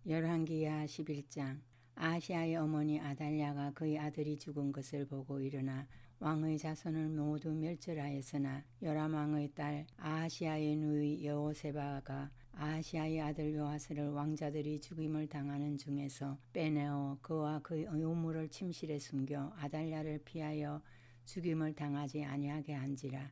열왕기야 11장. 아하시아의 어머니 아달랴가 그의 아들이 죽은 것을 보고 일어나 왕의 자손을 모두 멸절하였으나 요람 왕의 딸 아하시아의 누이 여호세바가 아하시아의 아들 요아스를 왕자들이 죽임을 당하는 중에서 빼내어 그와 그의 우물을 침실에 숨겨 아달랴를 피하여 죽임을 당하지 아니하게 한지라.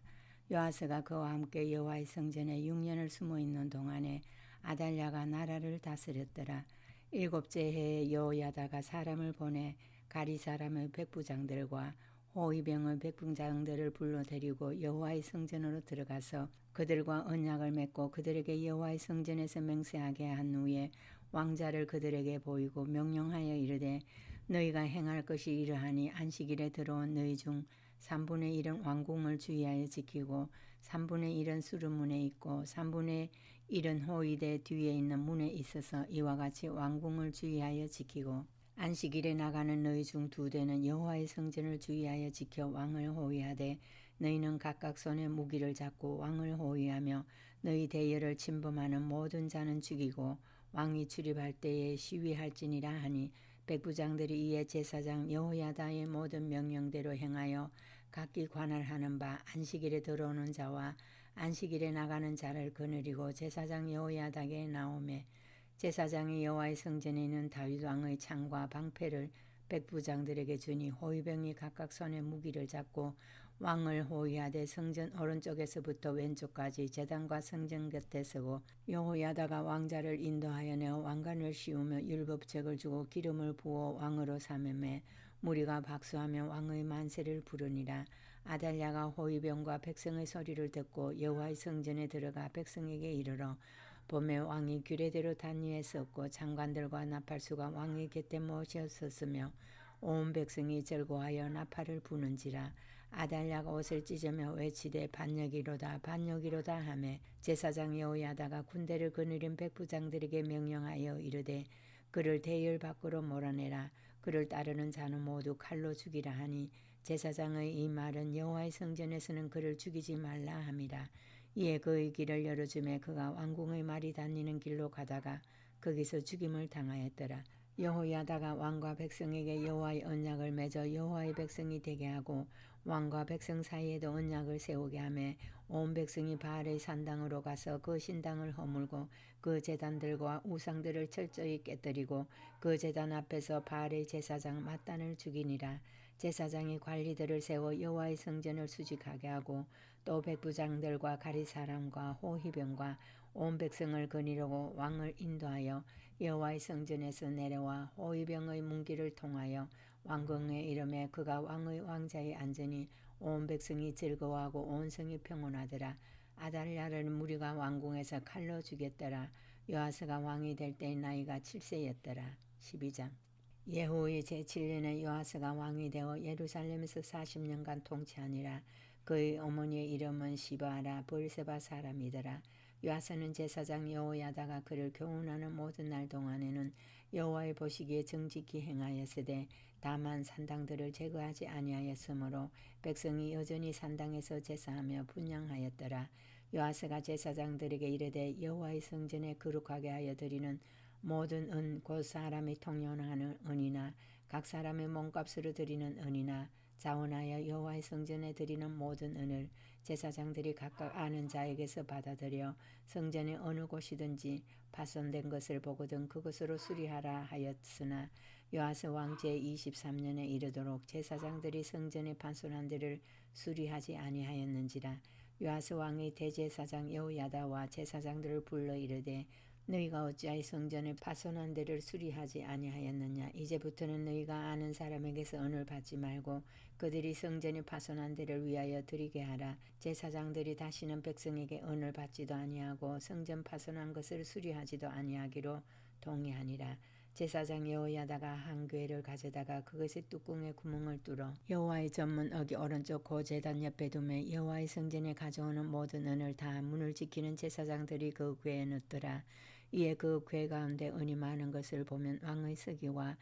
요아스가 그와 함께 여호와의 성전에 6년을 숨어 있는 동안에 아달랴가 나라를 다스렸더라. 7째 해에 여호야다가 사람을 보내 가리 사람의 백부장들과 호위병의 백부장들을 불러 데리고 여호와의 성전으로 들어가서 그들과 언약을 맺고 그들에게 여호와의 성전에서 맹세하게 한 후에 왕자를 그들에게 보이고 명령하여 이르되 너희가 행할 것이 이러하니 안식일에 들어온 너희 중 3분의 1은 왕궁을 주의하여 지키고 3분의 1은 수르문에 있고 3분의 1은 호위대 뒤에 있는 문에 있어서 이와 같이 왕궁을 주의하여 지키고 안식일에 나가는 너희 중 2대는 여호와의 성전을 주의하여 지켜 왕을 호위하되 너희는 각각 손에 무기를 잡고 왕을 호위하며 너희 대열을 침범하는 모든 자는 죽이고 왕이 출입할 때에 시위할지니라 하니 백부장들이 이에 제사장 여호야다의 모든 명령대로 행하여 각기 관할하는 바 안식일에 들어오는 자와 안식일에 나가는 자를 거느리고 제사장 여호야다에게 나오매 제사장이 여호와의 성전에 있는 다윗 왕의 창과 방패를 백부장들에게 주니 호위병이 각각 손에 무기를 잡고 왕을 호위하되 성전 오른쪽에서부터 왼쪽까지 제단과 성전 곁에 서고 여호야다가 왕자를 인도하여 내어 왕관을 씌우며 율법책을 주고 기름을 부어 왕으로 삼음에 무리가 박수하며 왕의 만세를 부르니라. 아달랴가 호위병과 백성의 소리를 듣고 여호와의 성전에 들어가 백성에게 이르러 봄에 왕이 규례대로 단 위에 섰고 장관들과 나팔수가 왕의 곁에 모셔섰으며 온 백성이 절고하여 나팔을 부는지라. 아달랴가 옷을 찢으며 외치되 반역이로다 반역이로다 하매 제사장 여호야다가 군대를 거느린 백부장들에게 명령하여 이르되 그를 대열 밖으로 몰아내라. 그를 따르는 자는 모두 칼로 죽이라 하니 제사장의 이 말은 여호와의 성전에서는 그를 죽이지 말라 함이라. 이에 그의 길을 열어주매 그가 왕궁의 말이 다니는 길로 가다가 거기서 죽임을 당하였더라. 여호야다가 왕과 백성에게 여호와의 언약을 맺어 여호와의 백성이 되게 하고 왕과 백성 사이에도 언약을 세우게 하며 온 백성이 바알의 산당으로 가서 그 신당을 허물고 그 제단들과 우상들을 철저히 깨뜨리고 그 제단 앞에서 바알의 제사장 mat단을 죽이니라. 제사장이 관리들을 세워 여호와의 성전을 수직하게 하고 또 백부장들과 가리 사람과 호위병과 온 백성을 거느리고 왕을 인도하여 여호와의 성전에서 내려와 호위병의 문기를 통하여 왕궁에 이르매 그가 왕의 왕자에 앉으니 온 백성이 즐거워하고 온 성이 평온하더라. 아달랴를 무리가 왕궁에서 칼로 죽였더라. 요아스가 왕이 될 때의 나이가 7세였더라. 12장. 예후의 제7년에 요아스가 왕이 되어 예루살렘에서 40년간 통치하니라. 그의 어머니의 이름은 시바라 브엘세바 사람이더라. 요아스는 제사장 여호야다가 그를 교훈하는 모든 날 동안에는 여호와의 보시기에 정직히 행하였으되 다만 산당들을 제거하지 아니하였으므로 백성이 여전히 산당에서 제사하며 분향하였더라. 요아스가 제사장들에게 이르되 여호와의 성전에 거룩하게 하여 드리는 모든 은 곧 사람이 통용하는 은이나 각 사람의 몸값으로 드리는 은이나 자원하여 여호와의 성전에 드리는 모든 은을 제사장들이 각각 아는 자에게서 받아들여 성전의 어느 곳이든지 파손된 것을 보거든 그것으로 수리하라 하였으나 요아스 왕 제23년에 이르도록 제사장들이 성전의 파손한 데를 수리하지 아니하였는지라. 요아스 왕의 대제사장 여호야다와 제사장들을 불러 이르되 너희가 어찌하여 성전의 파손한 데를 수리하지 아니하였느냐. 이제부터는 너희가 아는 사람에게서 은을 받지 말고 그들이 성전의 파손한 데를 위하여 드리게 하라. 제사장들이 다시는 백성에게 은을 받지도 아니하고 성전 파손한 것을 수리하지도 아니하기로 동의하니라. 제사장 여호야다가 한 궤를 가져다가 그것의 뚜껑에 구멍을 뚫어 여호와의 전문 어기 오른쪽 고제단 옆에 두매 여호와의 성전에 가져오는 모든 은을 다 문을 지키는 제사장들이 그 궤에 넣더라. 이에 그 궤 가운데 은이 많은 것을 보면 왕의 서기와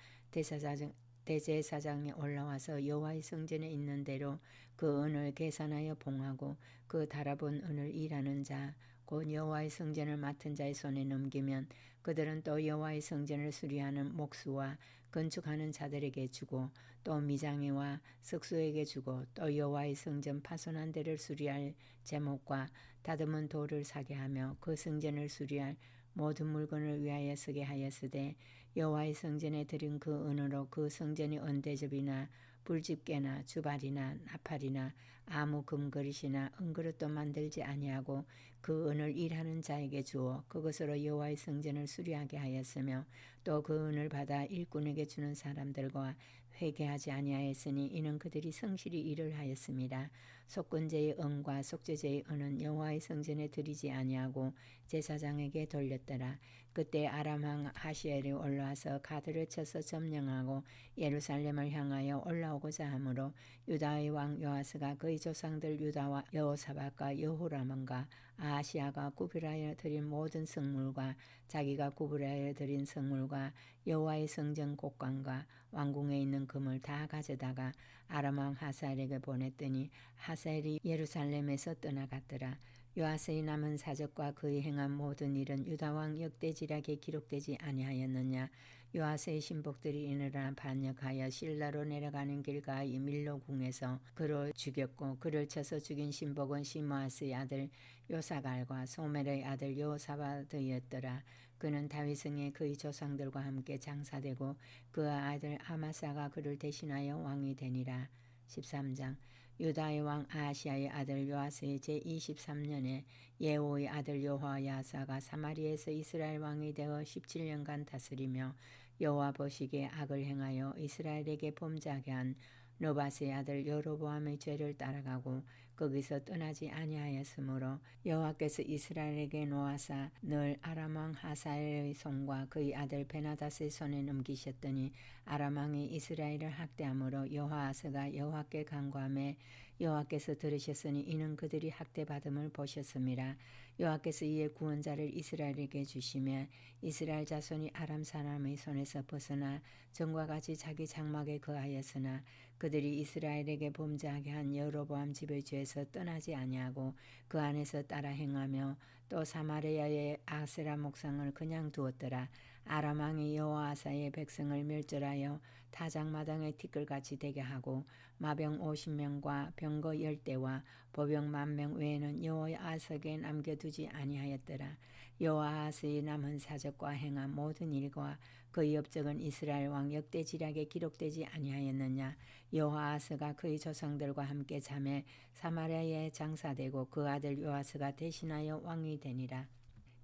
대제사장이 올라와서 여호와의 성전에 있는 대로 그 은을 계산하여 봉하고 그 달아본 은을 일하는 자 곧 여호와의 성전을 맡은 자의 손에 넘기면 그들은 또 여호와의 성전을 수리하는 목수와 건축하는 자들에게 주고 또 미장이와 석수에게 주고 또 여호와의 성전 파손한 데를 수리할 제목과 다듬은 돌을 사게 하며 그 성전을 수리할 모든 물건을 위하여 쓰게 하였으되 여호와의 성전에 드린 그 은으로 그 성전이 언대접이나 불집게나 주발이나 나팔이나 아무 금그릇이나 은그릇도 만들지 아니하고 그 은을 일하는 자에게 주어 그것으로 여호와의 성전을 수리하게 하였으며 또 그 은을 받아 일꾼에게 주는 사람들과 회개하지 아니하였으니 이는 그들이 성실히 일을 하였습니다. 속건제의 은과 속죄제의 은은 여호와의 성전에 드리지 아니하고 제사장에게 돌렸더라. 그때 아람 왕 하시엘이 올라와서 가드를 쳐서 점령하고 예루살렘을 향하여 올라오고자 하므로 유다의 왕 요아스가 그의 조상들 유다와 여호사밧과 여호람과 아하시아가 구별하여 드린 모든 성물과 자기가 구별하여 드린 성물과 여호와의 성전 곡관과 왕궁에 있는 금을 다 가져다가 아람 왕 하사엘에게 보냈더니 하사엘이 예루살렘에서 떠나갔더라. 요아스의 남은 사적과 그의 행한 모든 일은 유다 왕 역대지략에 기록되지 아니하였느냐. 요아스의 신복들이 이르나 반역하여 실라로 내려가는 길가의 밀로궁에서 그를 죽였고 그를 쳐서 죽인 신복은 시므아스의 아들 요사갈과 소멜의 아들 여호사밧이었더라. 그는 다윗성에 그의 조상들과 함께 장사되고 그 아들 아마사가 그를 대신하여 왕이 되니라. 13장 유다의 왕 아하시아의 아들 요아스의 제23년에 예호의 아들 여호야사가 사마리에서 이스라엘 왕이 되어 17년간 다스리며 여호와 보시기에 악을 행하여 이스라엘에게 범죄하게 한 느밧의 아들 여로보암의 죄를 따라가고 거기서 떠나지 아니하였으므로 여호와께서 이스라엘에게 놓아사 늘 아람 왕 하사엘의 손과 그의 아들 베나닷의 손에 넘기셨더니 아람 왕이 이스라엘을 학대함으로 여호아스가 여호와께 간구하매 여호와께서 들으셨으니 이는 그들이 학대받음을 보셨음이라. 여호와께서 이에 구원자를 이스라엘에게 주시며 이스라엘 자손이 아람 사람의 손에서 벗어나 전과 같이 자기 장막에 거하였으나 그들이 이스라엘에게 범죄하게 한 여로보암 집의 죄에서 떠나지 아니하고 그 안에서 따라 행하며 또 사마리아의 아세라 목상을 그냥 두었더라. 아람 왕이 여호아사의 백성을 멸절하여 타작마당의 티끌같이 되게 하고 마병 50명과 병거 10대와 보병 10,000명 외에는 여호아스에게 남겨두지 아니하였더라. 여호아스의 남은 사적과 행한 모든 일과 그의 업적은 이스라엘 왕 역대지략에 기록되지 아니하였느냐. 여호아스가 그의 조상들과 함께 잠에 사마리아에 장사되고 그 아들 요아스가 대신하여 왕이 되니라.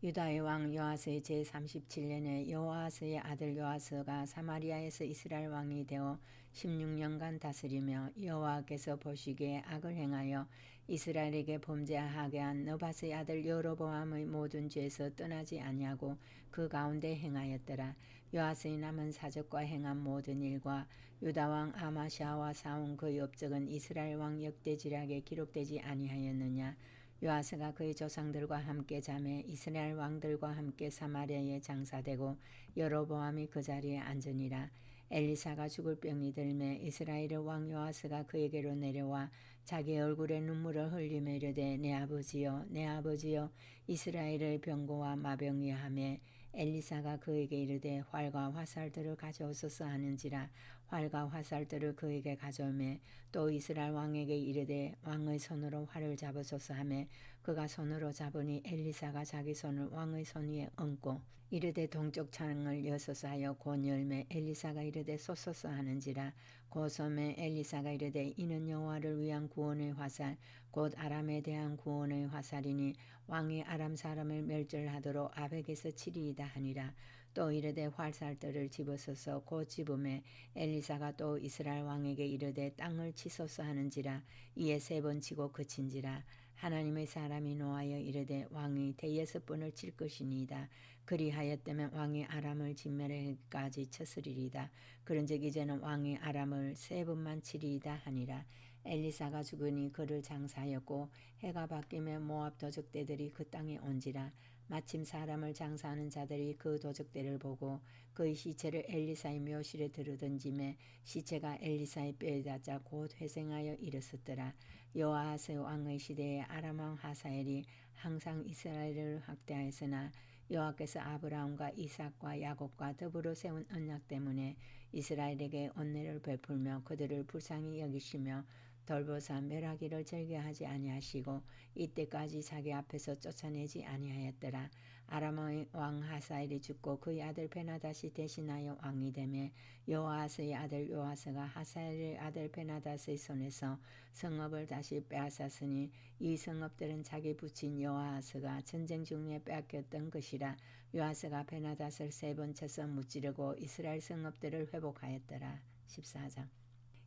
유다의 왕 요아스의 제37년에 여호아스의 아들 요아스가 사마리아에서 이스라엘 왕이 되어 16년간 다스리며 여호와께서 보시기에 악을 행하여 이스라엘에게 범죄하게 한 느밧의 아들 여로보암의 모든 죄에서 떠나지 아니하고 그 가운데 행하였더라. 요아스의 남은 사적과 행한 모든 일과 유다 왕 아마시아와 싸운 그의 업적은 이스라엘 왕 역대지략에 기록되지 아니하였느냐. 요아스가 그의 조상들과 함께 잠에 이스라엘 왕들과 함께 사마리아에 장사되고 여로보암이 그 자리에 앉으니라. 엘리사가 죽을 병이 들매 이스라엘의 왕 요아스가 그에게로 내려와 자기 얼굴에 눈물을 흘리며 이르되 내 아버지여 내 아버지여 이스라엘의 병고와 마병이 하매 엘리사가 그에게 이르되 활과 화살들을 가져오소서 하는지라. 활과 화살들을 그에게 가져오매 또 이스라엘 왕에게 이르되 왕의 손으로 활을 잡으소서 하매 그가 손으로 잡으니 엘리사가 자기 손을 왕의 손 위에 얹고 이르되 동쪽 창을 여소서 하여 곧 열매 엘리사가 이르되 쏘소서 하는지라. 곧 쏘매 엘리사가 이르되 이는 여호와를 위한 구원의 화살 곧 아람에 대한 구원의 화살이니 왕이 아람 사람을 멸절하도록 아벡에서 치리이다 하니라. 또 이르되 활살들을 집어서서 곧 집음에 엘리사가 또 이스라엘 왕에게 이르되 땅을 치소서 하는지라. 이에 3번 치고 그친지라. 하나님의 사람이 노하여 이르되 왕이 대여섯번을 칠 것이니이다. 그리하였다면 왕이 아람을 진멸하기까지 쳤으리이다. 그런즉 이제는 왕이 아람을 3번만 치리이다 하니라. 엘리사가 죽으니 그를 장사하였고 해가 바뀌며 모압 도적대들이 그 땅에 온지라. 마침 사람을 장사하는 자들이 그 도적대를 보고 그의 시체를 엘리사의 묘실에 들어던지매 시체가 엘리사의 뼈에 닿자 곧 회생하여 일어섰더라. 여호아스 왕의 시대에 아람 왕 하사엘이 항상 이스라엘을 학대하였으나 여호와께서 아브라함과 이삭과 야곱과 더불어 세운 언약 때문에 이스라엘에게 은혜를 베풀며 그들을 불쌍히 여기시며 돌보사 멸하기를 즐겨하지 아니하시고 이때까지 자기 앞에서 쫓아내지 아니하였더라. 아람의 왕 하사엘이 죽고 그의 아들 베나닷이 대신하여 왕이 되매 여호아스의 아들 요아스가 하사엘의 아들 베나닷의 손에서 성읍을 다시 빼앗았으니 이 성읍들은 자기 부친 요아스가 전쟁 중에 빼앗겼던 것이라. 요아스가 베나닷을 3번 쳐서 무찌르고 이스라엘 성읍들을 회복하였더라. 14장.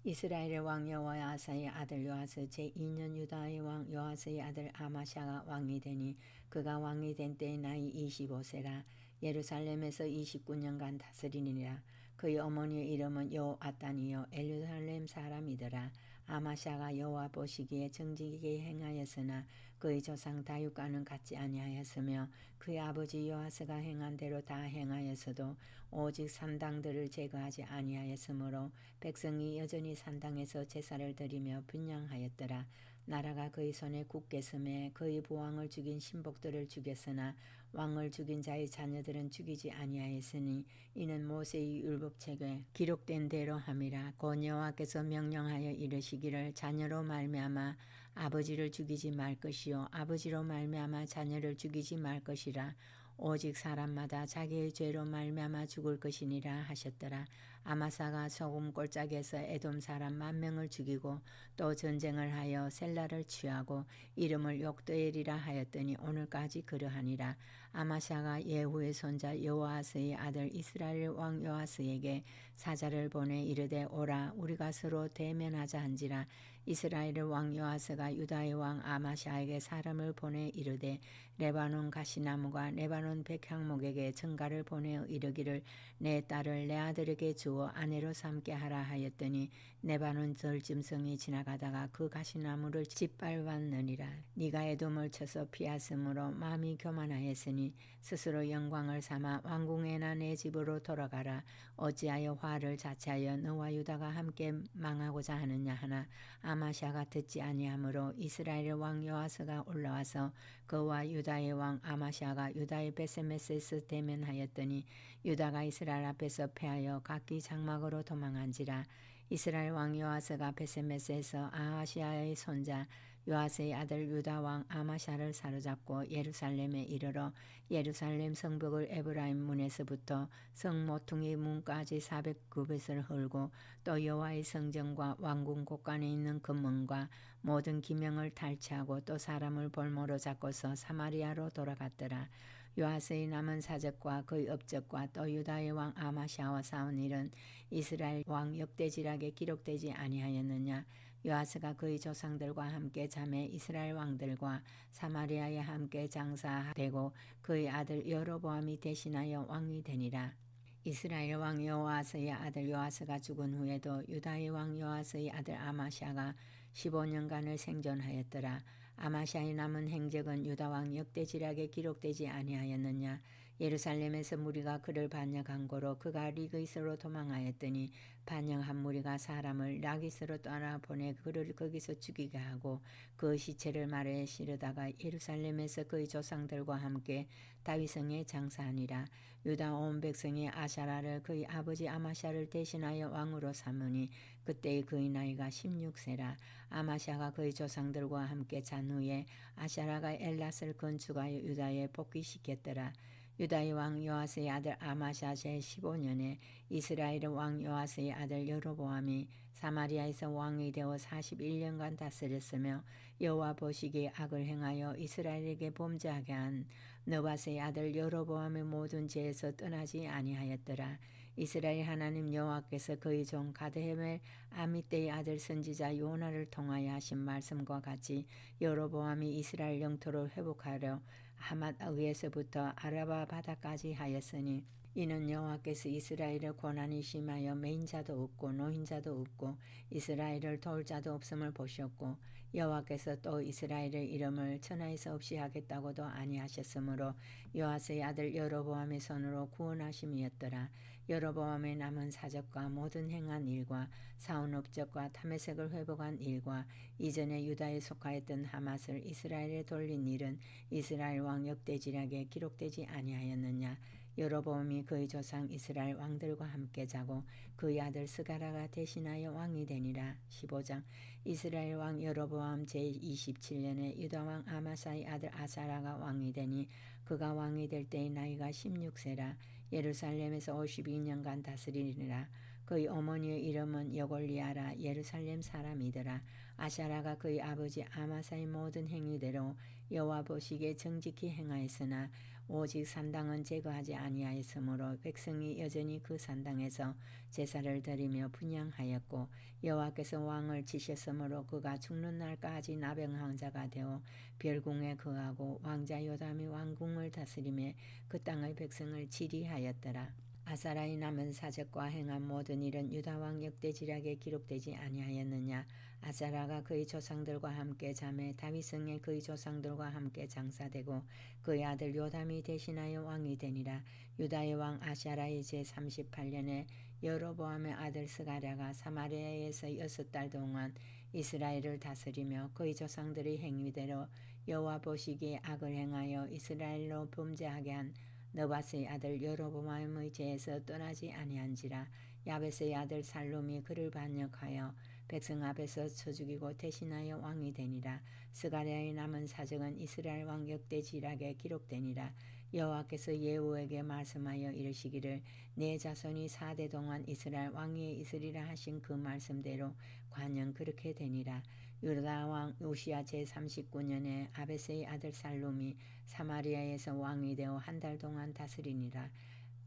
이스라엘의 왕 여호아스의 아들 요아스 제2년 유다의 왕 요아스의 아들 아마샤가 왕이 되니 그가 왕이 된 때의 나이 25세라. 예루살렘에서 29년간 다스리니라. 그의 어머니의 이름은 여호아단이요 예루살렘 사람이더라. 아마샤가 여호와 보시기에 정직하게 행하였으나 그의 조상 다윗과는 같지 아니하였으며 그의 아버지 요아스가 행한 대로 다 행하였어도 오직 산당들을 제거하지 아니하였으므로 백성이 여전히 산당에서 제사를 드리며 분향하였더라. 나라가 그의 손에 굳게 섬에 그의 부왕을 죽인 신복들을 죽였으나 왕을 죽인 자의 자녀들은 죽이지 아니하였으니 이는 모세의 율법책에 기록된 대로 함이라. 곧 여호와께서 명령하여 이르시기를 자녀로 말미암아 아버지를 죽이지 말 것이요 아버지로 말미암아 자녀를 죽이지 말 것이라. 오직 사람마다 자기의 죄로 말미암아 죽을 것이니라 하셨더라. 아마사가 소금 골짜기에서 에돔 사람 10,000명을 죽이고 또 전쟁을 하여 셀라를 취하고 이름을 욕드엘이라 하였더니 오늘까지 그러하니라. 아마샤가 예후의 손자 여호아스의 아들 이스라엘 왕 요아스에게 사자를 보내 이르되 오라 우리가 서로 대면하자 한지라. 이스라엘 왕 요아스가 유다의 왕 아마샤에게 사람을 보내 이르되 레바논 가시나무가 레바논 백향목에게 전가를 보내어 이르기를 내 딸을 내 아들에게 주어 아내로 삼게 하라 하였더니 레바논 들짐승이 지나가다가 그 가시나무를 짓밟았느니라. 네가 에돔을 쳐서 피하였으므로 마음이 교만하였으니 스스로 영광을 삼아 왕궁에나 내 집으로 돌아가라. 어찌하여 화를 자체하여 너와 유다가 함께 망하고자 하느냐 하나 아마샤가 듣지 아니하므로 이스라엘 왕 요아스가 올라와서 그와 유다의 왕 아마샤가 유다의 베세메스에서 대면하였더니 유다가 이스라엘 앞에서 패하여 각기 장막으로 도망한지라. 이스라엘 왕 요아스가 베세메스에서 아하시아의 손자 요아스의 아들 유다 왕 아마샤를 사로잡고 예루살렘에 이르러 예루살렘 성벽을 에브라임 문에서부터 성 모퉁이 문까지 400규빗을 헐고 또 여호와의 성전과 왕궁 곳간에 있는 금문과 모든 기명을 탈취하고 또 사람을 볼모로 잡고서 사마리아로 돌아갔더라. 요아스의 남은 사적과 그의 업적과 또 유다의 왕 아마샤와 싸운 일은 이스라엘 왕 역대지락에 기록되지 아니하였느냐. 요아스가 그의 조상들과 함께 잠에 이스라엘 왕들과 사마리아에 함께 장사되고 그의 아들 여로보암이 대신하여 왕이 되니라. 이스라엘 왕 여호아스의 아들 요아스가 죽은 후에도 유다의 왕 요아스의 아들 아마샤가 15년간을 생존하였더라. 아마샤의 남은 행적은 유다 왕 역대지락에 기록되지 아니하였느냐. 예루살렘에서 무리가 그를 반역한 고로 그가 리그이스로 도망하였더니 반역한 무리가 사람을 라기스로 따라 보내 그를 거기서 죽이게 하고 그 시체를 말에 실으다가 예루살렘에서 그의 조상들과 함께 다윗성에 장사하니라. 유다 온 백성이 아샤라를 그의 아버지 아마샤를 대신하여 왕으로 삼으니 그때의 그의 나이가 16세라. 아마샤가 그의 조상들과 함께 잔 후에 아샤라가 엘랏을 건축하여 유다에 복귀시켰더라. 유다의 왕 요아스의 아들 아마샤 제15년에 이스라엘 왕 요아스의 아들 여로보암이 사마리아에서 왕이 되어 41년간 다스렸으며 여호와 보시기에 악을 행하여 이스라엘에게 범죄하게 한 느밧의 아들 여로보암의 모든 죄에서 떠나지 아니하였더라. 이스라엘 하나님 여호와께서 그의 종 가드헤멜 아미떼의 아들 선지자 요나를 통하여 하신 말씀과 같이 여로보암이 이스라엘 영토를 회복하려 하맛에서부터 아라바 바다까지 하였으니 이는 여호와께서 이스라엘의 고난이 심하여 매인자도 없고 노인자도 없고 이스라엘을 도울 자도 없음을 보셨고 여호와께서 또 이스라엘의 이름을 천하에서 없이 하겠다고도 아니하셨으므로 요아스의 아들 여로보암의 손으로 구원하심이었더라. 여로보암의 남은 사적과 모든 행한 일과 사온 업적과 다메섹을 회복한 일과 이전에 유다에 속하였던 하맛을 이스라엘에 돌린 일은 이스라엘 왕 역대지략에 기록되지 아니하였느냐. 여로보암이 그의 조상 이스라엘 왕들과 함께 자고 그의 아들 스가랴가 대신하여 왕이 되니라. 15장. 이스라엘 왕 여로보암 제27년에 유다 왕 아마사의 아들 아사라가 왕이 되니 그가 왕이 될 때의 나이가 16세라. 예루살렘에서 52년간 다스리니라. 그의 어머니의 이름은 여골리아라. 예루살렘 사람이더라. 아사라가 그의 아버지 아마사의 모든 행위대로 여호와 보시기에 정직히 행하였으나 오직 산당은 제거하지 아니하였으므로 백성이 여전히 그 산당에서 제사를 드리며 분향하였고 여호와께서 왕을 치셨으므로 그가 죽는 날까지 나병 환자가 되어 별궁에 거하고 왕자 요담이 왕궁을 다스리며 그 땅의 백성을 치리하였더라. 아사라의 남은 사적과 행한 모든 일은 유다 왕 역대지략에 기록되지 아니하였느냐. 아사라가 그의 조상들과 함께 자매 다윗성에 그의 조상들과 함께 장사되고 그의 아들 요담이 대신하여 왕이 되니라. 유다의 왕 아사라의 제38년에 여로보암의 아들 스가랴가 사마리아에서 6달 동안 이스라엘을 다스리며 그의 조상들의 행위대로 여호와 보시기에 악을 행하여 이스라엘로 범죄하게 한 느밧의 아들 여로보암의 죄에서 떠나지 아니한지라. 야벳의 아들 살룸이 그를 반역하여 백성 앞에서 쳐 죽이고 대신하여 왕이 되니라. 스가랴의 남은 사적은 이스라엘 왕 역대지략에 기록되니라. 여호와께서 예후에게 말씀하여 이르시기를 내 자손이 4대 동안 이스라엘 왕위에 있으리라 하신 그 말씀대로 관연 그렇게 되니라. 유다 왕 우시야 제39년에 아베스의 아들 살룸이 사마리아에서 왕이 되어 1달 동안 다스리니라.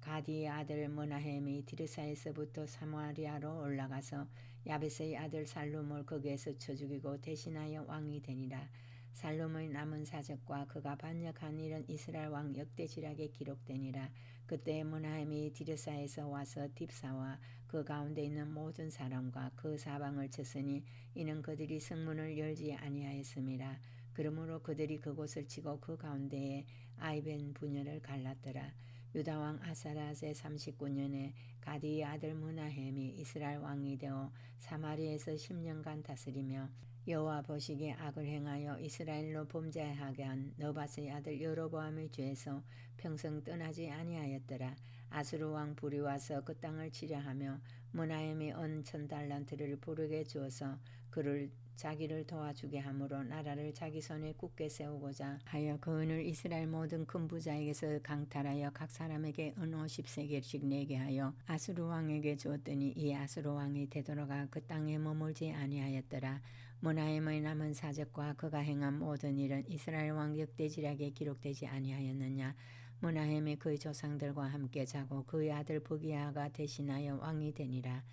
가디의 아들 므나헴이 디르사에서부터 사마리아로 올라가서 야베스의 아들 살룸을 거기에서 쳐 죽이고 대신하여 왕이 되니라. 살룸의 남은 사적과 그가 반역한 일은 이스라엘 왕 역대지략에 기록되니라. 그때 므나헴이 디르사에서 와서 딥사와 그 가운데 있는 모든 사람과 그 사방을 쳤으니 이는 그들이 성문을 열지 아니하였음이라. 그러므로 그들이 그곳을 치고 그 가운데에 아이벤 분열을 갈랐더라. 유다왕 아사라 제39년에 가디의 아들 므나헴이 이스라엘 왕이 되어 사마리에서 10년간 다스리며 여호와 보시기에 악을 행하여 이스라엘로 범죄하게 한 느밧의 아들 여로보암의 죄에서 평생 떠나지 아니하였더라. 아수르 왕 불이 와서 그 땅을 치려하며 므나헴이 은 1000달란트를 부르게 주어서 그를 자기를 도와주게 하므로 나라를 자기 손에 굳게 세우고자 하여 그 은을 이스라엘 모든 큰 부자에게서 강탈하여 각 사람에게 은 50세겔씩 내게 하여 아수르 왕에게 주었더니 이 아수르 왕이 되돌아가 그 땅에 머물지 아니하였더라. 므나헴의 남은 사적과 그가 행한 모든 일은 이스라엘 왕 역대지략에 기록되지 아니하였느냐. 므나헴이 그의 조상들과 함께 자고 그의 아들 부기야가 대신하여 왕이 되니라.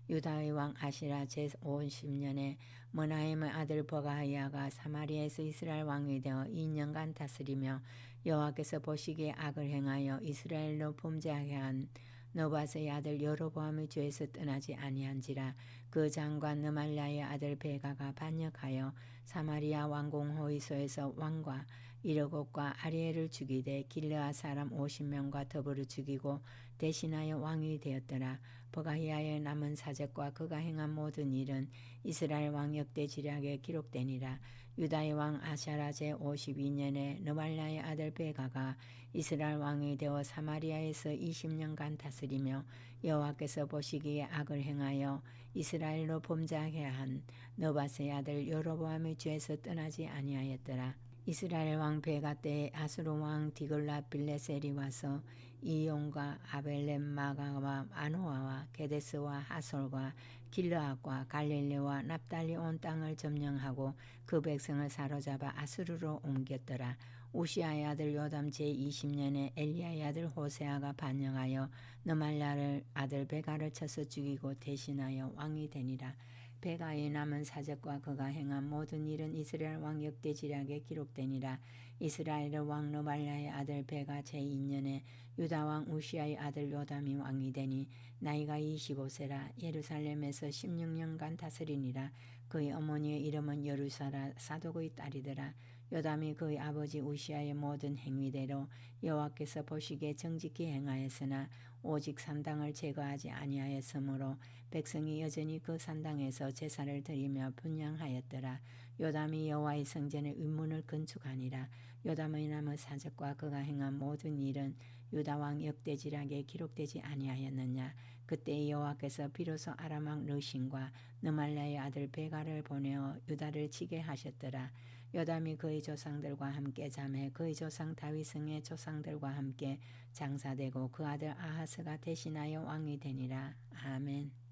유다의 왕 아시라 제50년에 므나헴의 아들 버가하야가 사마리아에서 이스라엘 왕이 되어 2년간 다스리며 여호와께서 보시기에 악을 행하여 이스라엘로 범죄하게 한 느밧의 아들 여로보암의 죄에서 떠나지 아니한지라. 그 장관 느말랴의 아들 베가가 반역하여 사마리아 왕궁 호위소에서 왕과 이르곡과 아리엘을 죽이되 길르앗 사람 50명과 더불어 죽이고 대신하여 왕이 되었더라. 버가히야의 남은 사적과 그가 행한 모든 일은 이스라엘 왕 역대지략에 기록되니라. 유다의 왕 아샤라 제52년에 느말랴의 아들 베가가 이스라엘 왕이 되어 사마리아에서 20년간 다스리며 여호와께서 보시기에 악을 행하여 이스라엘로 범죄하게 한 느밧의 아들 여로보암의 죄에서 떠나지 아니하였더라. 이스라엘 왕 베가 때에 아수르 왕 디글랏 빌레셀이 와서 이용과 아벨렘 마가와 아노아와 게데스와 하솔과 길르앗과 갈릴리와 납달리 온 땅을 점령하고 그 백성을 사로잡아 아수르로 옮겼더라. 우시아의 아들 요담 제20년에 엘리야의 아들 호세아가 반역하여 느말랴를 아들 베가를 쳐서 죽이고 대신하여 왕이 되니라. 베가의 남은 사적과 그가 행한 모든 일은 이스라엘 왕 역대지략에 기록되니라. 이스라엘의 왕 느말랴의 아들 베가 제2년에 유다 왕 우시아의 아들 요담이 왕이 되니 나이가 25세라. 예루살렘에서 16년간 다스리니라. 그의 어머니의 이름은 여루사라 사독의 딸이더라. 요담이 그의 아버지 우시아의 모든 행위대로 여호와께서 보시기에 정직히 행하였으나 오직 산당을 제거하지 아니하였으므로 백성이 여전히 그 산당에서 제사를 드리며 분향하였더라. 요담이 여호와의 성전의 윗문을 건축하니라. 요담의 남은 사적과 그가 행한 모든 일은 유다 왕 역대지략에 기록되지 아니하였느냐. 그때 여호와께서 비로소 아람 왕 르신과 느말랴의 아들 베가를 보내어 유다를 치게 하셨더라. 요담이 그의 조상들과 함께 잠해 그의 조상 다윗성의 조상들과 함께 장사되고 그 아들 아하스가 대신하여 왕이 되니라. 아멘.